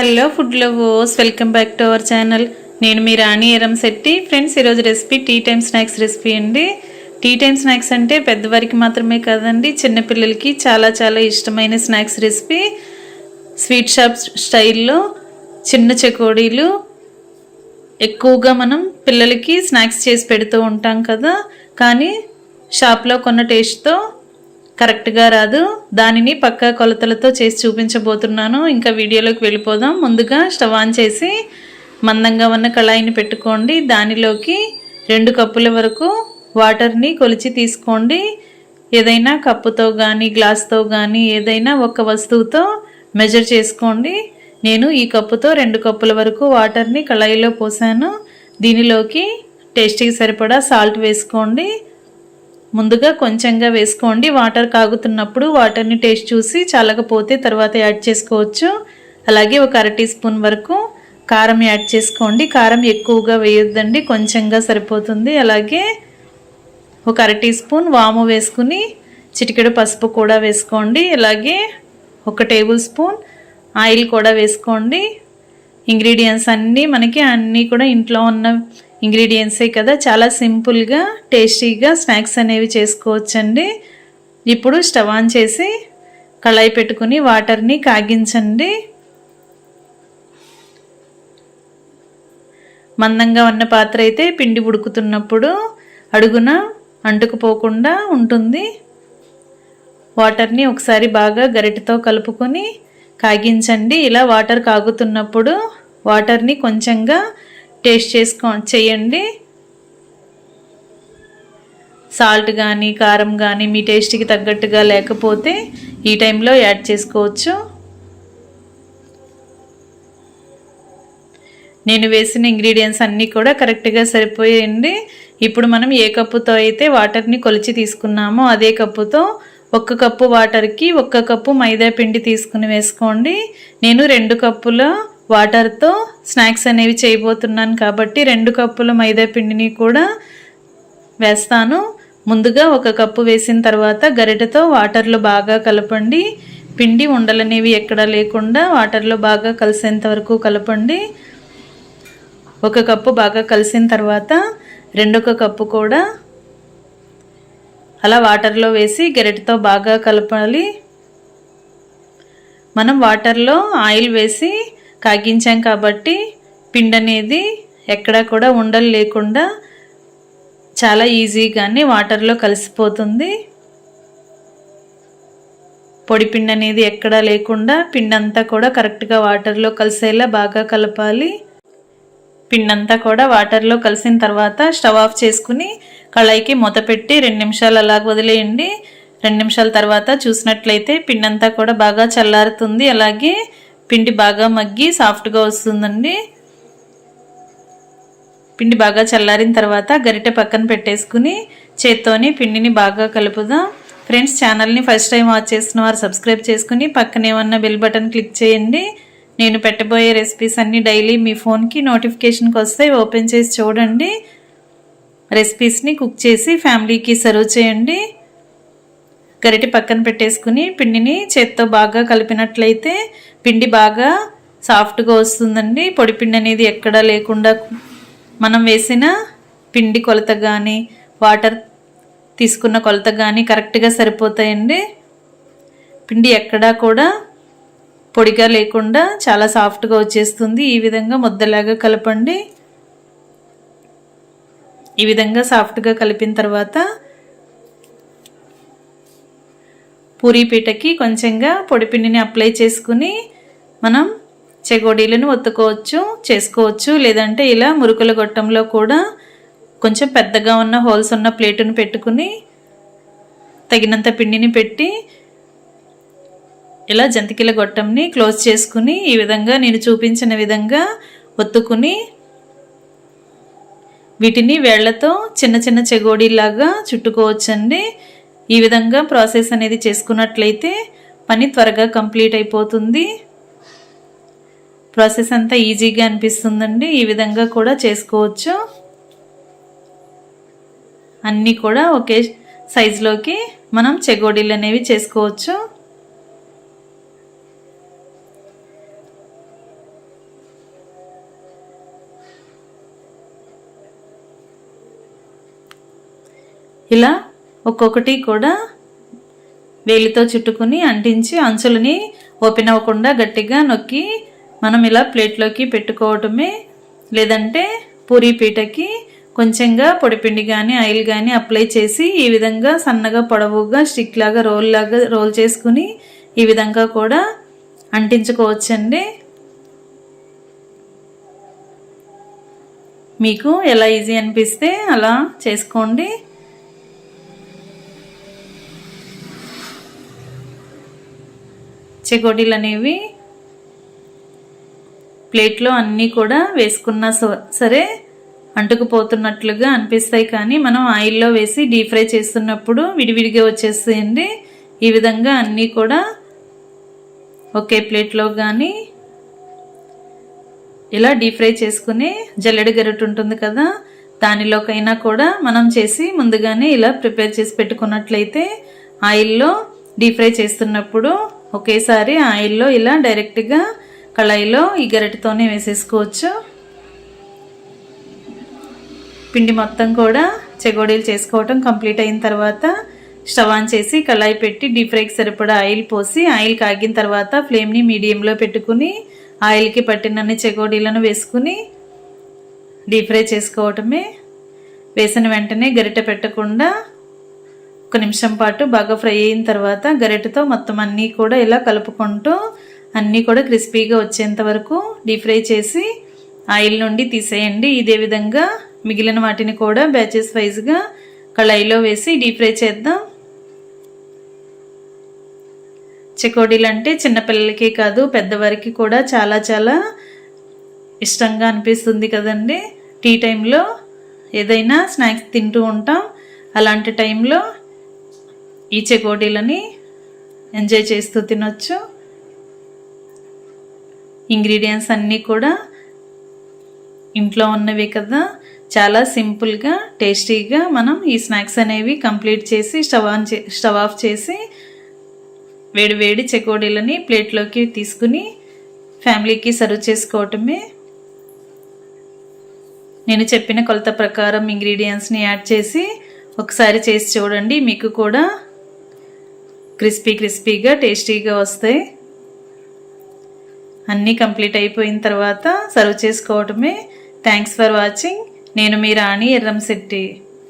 Hello food lovers, welcome back to our channel. నేను మీ Rani Eramsetti. Friends, ఈరోజు recipe tea time snacks recipe అండి. Tea time snacks అంటే పెద్దవారికి మాత్రమే కాదండి, చిన్నపిల్లలకి చాలా చాలా ఇష్టమైన స్నాక్స్ రెసిపీ. స్వీట్ షాప్ స్టైల్లో చిన్న చెకోడీలు ఎక్కువగా మనం పిల్లలకి స్నాక్స్ చేసి పెడుతూ ఉంటాం కదా, కానీ షాప్లో కొన్న టేస్ట్తో కరెక్ట్గా రాదు. దానిని పక్కా కొలతలతో చేసి చూపించబోతున్నాను. ఇంకా వీడియోలోకి వెళ్ళిపోదాం. ముందుగా స్టవ్ ఆన్ చేసి మందంగా ఉన్న కళాయిని పెట్టుకోండి. దానిలోకి 2 కప్పుల వరకు వాటర్ని కొలిచి తీసుకోండి. ఏదైనా కప్పుతో కానీ గ్లాస్తో కానీ ఏదైనా ఒక వస్తువుతో మెజర్ చేసుకోండి. నేను ఈ కప్పుతో 2 కప్పుల వరకు వాటర్ని కళాయిలో పోసాను. దీనిలోకి టేస్ట్కి సరిపడా సాల్ట్ వేసుకోండి. ముందుగా కొంచెంగా వేసుకోండి. వాటర్ కాగుతున్నప్పుడు వాటర్ని టేస్ట్ చూసి చల్లకపోతే తర్వాత యాడ్ చేసుకోవచ్చు. అలాగే ఒక 1/2 టీ స్పూన్ వరకు కారం యాడ్ చేసుకోండి. కారం ఎక్కువగా వేయొద్దండి, కొంచెంగా సరిపోతుంది. అలాగే ఒక 1/2 టీ స్పూన్ వాము వేసుకుని చిటికెడు పసుపు కూడా వేసుకోండి. అలాగే 1 టేబుల్ స్పూన్ ఆయిల్ కూడా వేసుకోండి. ఇంగ్రీడియంట్స్ అన్నీ కూడా ఇంట్లో ఉన్న ఇంగ్రీడియంట్సే కదా, చాలా సింపుల్గా టేస్టీగా స్నాక్స్ అనేవి చేసుకోవచ్చండి. ఇప్పుడు స్టవ్ ఆన్ చేసి కళాయి పెట్టుకుని వాటర్ని కాగించండి. మందంగా ఉన్న పాత్ర అయితే పిండి ఉడుకుతున్నప్పుడు అడుగున అంటుకుపోకుండా ఉంటుంది. వాటర్ని ఒకసారి బాగా గరిటెతో కలుపుకొని కాగించండి. ఇలా వాటర్ కాగుతున్నప్పుడు వాటర్ని కొంచెంగా టేస్ట్ చేయండి. సాల్ట్ కానీ కారం కానీ మీ టేస్ట్కి తగ్గట్టుగా లేకపోతే ఈ టైంలో యాడ్ చేసుకోవచ్చు. నేను వేసిన ఇంగ్రీడియంట్స్ అన్నీ కూడా కరెక్ట్గా సరిపోయండి. ఇప్పుడు మనం ఏ కప్పుతో అయితే వాటర్ని కొలిచి తీసుకున్నామో అదే కప్పుతో 1 కప్పు వాటర్కి 1 కప్పు మైదా పిండి తీసుకుని వేసుకోండి. నేను 2 కప్పుల వాటర్తో స్నాక్స్ అనేవి చేయబోతున్నాను కాబట్టి 2 కప్పుల మైదా పిండిని కూడా వేస్తాను. ముందుగా 1 కప్పు వేసిన తర్వాత గరిటెతో వాటర్లో బాగా కలపండి. పిండి ఉండలనేవి ఎక్కడా లేకుండా వాటర్లో బాగా కలిసేంత వరకు కలపండి. 1 కప్పు బాగా కలిసిన తర్వాత 2 కప్పు కూడా అలా వాటర్లో వేసి గరిటెతో బాగా కలపాలి. మనం వాటర్లో ఆయిల్ వేసి కాగించాం కాబట్టి పిండి అనేది ఎక్కడా కూడా ఉండలు లేకుండా చాలా ఈజీగానే వాటర్లో కలిసిపోతుంది. పొడి పిండి అనేది ఎక్కడా లేకుండా పిండి అంతా కూడా కరెక్ట్గా వాటర్లో కలిసేలా బాగా కలపాలి. పిండి అంతా కూడా వాటర్లో కలిసిన తర్వాత స్టవ్ ఆఫ్ చేసుకుని కళాయికి మూత పెట్టి 2 నిమిషాలు అలాగ వదిలేయండి. 2 నిమిషాల తర్వాత చూసినట్లయితే పిండి అంతా కూడా బాగా చల్లారుతుంది. అలాగే పిండి బాగా మగ్గి సాఫ్ట్గా వస్తుందండి. పిండి బాగా చల్లారిన తర్వాత గరిటె పక్కన పెట్టేసుకుని చేత్తోని పిండిని బాగా కలుపుదాం. ఫ్రెండ్స్, ఛానల్ని ఫస్ట్ టైం వాచ్ చేస్తున్న వారు సబ్స్క్రైబ్ చేసుకుని పక్కనే ఉన్న బెల్ బటన్ క్లిక్ చేయండి. నేను పెట్టబోయే రెసిపీస్ అన్నీ డైలీ మీ ఫోన్కి నోటిఫికేషన్కి వస్తాయి. ఓపెన్ చేసి చూడండి. రెసిపీస్ని కుక్ చేసి ఫ్యామిలీకి సర్వ్ చేయండి. గరిటె పక్కన పెట్టేసుకుని పిండిని చేత్తో బాగా కలిపినట్లయితే పిండి బాగా సాఫ్ట్గా వస్తుందండి. పొడి పిండి అనేది ఎక్కడా లేకుండా మనం వేసిన పిండి కొలత కానీ వాటర్ తీసుకున్న కొలత కానీ కరెక్ట్గా సరిపోతాయండి. పిండి ఎక్కడా కూడా పొడిగా లేకుండా చాలా సాఫ్ట్గా వచ్చేస్తుంది. ఈ విధంగా ముద్దలాగా కలపండి. ఈ విధంగా సాఫ్ట్గా కలిపిన తర్వాత పూరీ పీటకి కొంచెంగా పొడిపిండిని అప్లై చేసుకుని మనం చెగోడీలను చేసుకోవచ్చు. లేదంటే ఇలా మురుకుల గొట్టంలో కూడా కొంచెం పెద్దగా ఉన్న హోల్స్ ఉన్న ప్లేటును పెట్టుకుని తగినంత పిండిని పెట్టి ఇలా జంతికల గొట్టంని క్లోజ్ చేసుకుని ఈ విధంగా నేను చూపించిన విధంగా ఒత్తుకుని వీటిని వేళ్లతో చిన్న చిన్న చెగోడీలాగా చుట్టుకోవచ్చండి. ఈ విధంగా ప్రాసెస్ అనేది చేసుకున్నట్లయితే పని త్వరగా కంప్లీట్ అయిపోతుంది. ప్రాసెస్ అంతా ఈజీగా అనిపిస్తుందండి. ఈ విధంగా కూడా చేసుకోవచ్చు. అన్నీ కూడా ఒకే సైజులోకి మనం చెగోడీలు అనేవి చేసుకోవచ్చు. ఇలా ఒక్కొక్కటి కూడా వేలితో చుట్టుకుని అంటించి అంచులని ఓపెన్ అవ్వకుండా గట్టిగా నొక్కి మనం ఇలా ప్లేట్లోకి పెట్టుకోవటమే. లేదంటే పూరీ పీటకి కొంచెంగా పొడిపిండి కానీ ఆయిల్ కానీ అప్లై చేసి ఈ విధంగా సన్నగా పొడవుగా స్టిక్ లాగా రోల్ చేసుకుని ఈ విధంగా కూడా అంటించుకోవచ్చండి. మీకు ఎలా ఈజీ అనిపిస్తే అలా చేసుకోండి. చెకోడీలు అనేవి ప్లేట్లో అన్నీ కూడా వేసుకున్నా సరే అంటుకుపోతున్నట్లుగా అనిపిస్తాయి, కానీ మనం ఆయిల్లో వేసి డీప్ ఫ్రై చేస్తున్నప్పుడు విడివిడిగా వచ్చేస్తాయండి. ఈ విధంగా అన్నీ కూడా ఒకే ప్లేట్లో కానీ ఇలా డీప్ ఫ్రై చేసుకుని జల్లెడ గరిటె ఉంటుంది కదా, దానిలోకైనా కూడా మనం చేసి ముందుగానే ఇలా ప్రిపేర్ చేసి పెట్టుకున్నట్లయితే ఆయిల్లో డీప్ ఫ్రై చేస్తున్నప్పుడు ఒకేసారి ఆయిల్లో ఇలా డైరెక్ట్గా కళాయిలో ఈ గరిటెతోనే వేసేసుకోవచ్చు. పిండి మొత్తం కూడా చెకోడీలు చేసుకోవటం కంప్లీట్ అయిన తర్వాత స్టవ్ ఆన్ చేసి కళాయి పెట్టి డీప్ ఫ్రైకి సరిపడా ఆయిల్ పోసి ఆయిల్ కాగిన తర్వాత ఫ్లేమ్ని మీడియంలో పెట్టుకుని ఆయిల్కి పట్టినన్ని చెకోడీలను వేసుకుని డీప్ ఫ్రై చేసుకోవటమే. వేసిన వెంటనే గరిటె పెట్టకుండా 1 నిమిషం పాటు బాగా ఫ్రై అయిన తర్వాత గరిటెతో మొత్తం అన్నీ కూడా ఇలా కలుపుకుంటూ అన్నీ కూడా క్రిస్పీగా వచ్చేంత వరకు డీప్ ఫ్రై చేసి ఆయిల్ నుండి తీసేయండి. ఇదే విధంగా మిగిలిన వాటిని కూడా బ్యాచెస్ వైజ్గా కళాయిలో వేసి డీప్ ఫ్రై చేద్దాం. చెకోడీలు అంటే చిన్నపిల్లలకి కాదు పెద్దవారికి కూడా చాలా చాలా ఇష్టంగా అనిపిస్తుంది కదండి. టీ టైంలో ఏదైనా స్నాక్స్ తింటూ ఉంటాం, అలాంటి టైంలో ఈ చెకోడీలని ఎంజాయ్ చేస్తూ తినొచ్చు. ఇంగ్రీడియంట్స్ అన్నీ కూడా ఇంట్లో ఉన్నవి కదా, చాలా సింపుల్గా టేస్టీగా మనం ఈ స్నాక్స్ అనేవి కంప్లీట్ చేసి స్టవ్ ఆఫ్ చేసి వేడి వేడి చెకోడీలని ప్లేట్లోకి తీసుకుని ఫ్యామిలీకి సర్వ్ చేసుకోవటమే. నేను చెప్పిన కొలత ప్రకారం ఇంగ్రీడియంట్స్ని యాడ్ చేసి ఒకసారి చేసి చూడండి, మీకు కూడా క్రిస్పీగా టేస్టీగా వస్తాయి. అన్నీ కంప్లీట్ అయిపోయిన తర్వాత సర్వ్ చేసుకోవటమే. Thanks for watching. నేను మీ రాణి ఎర్రంశెట్టి.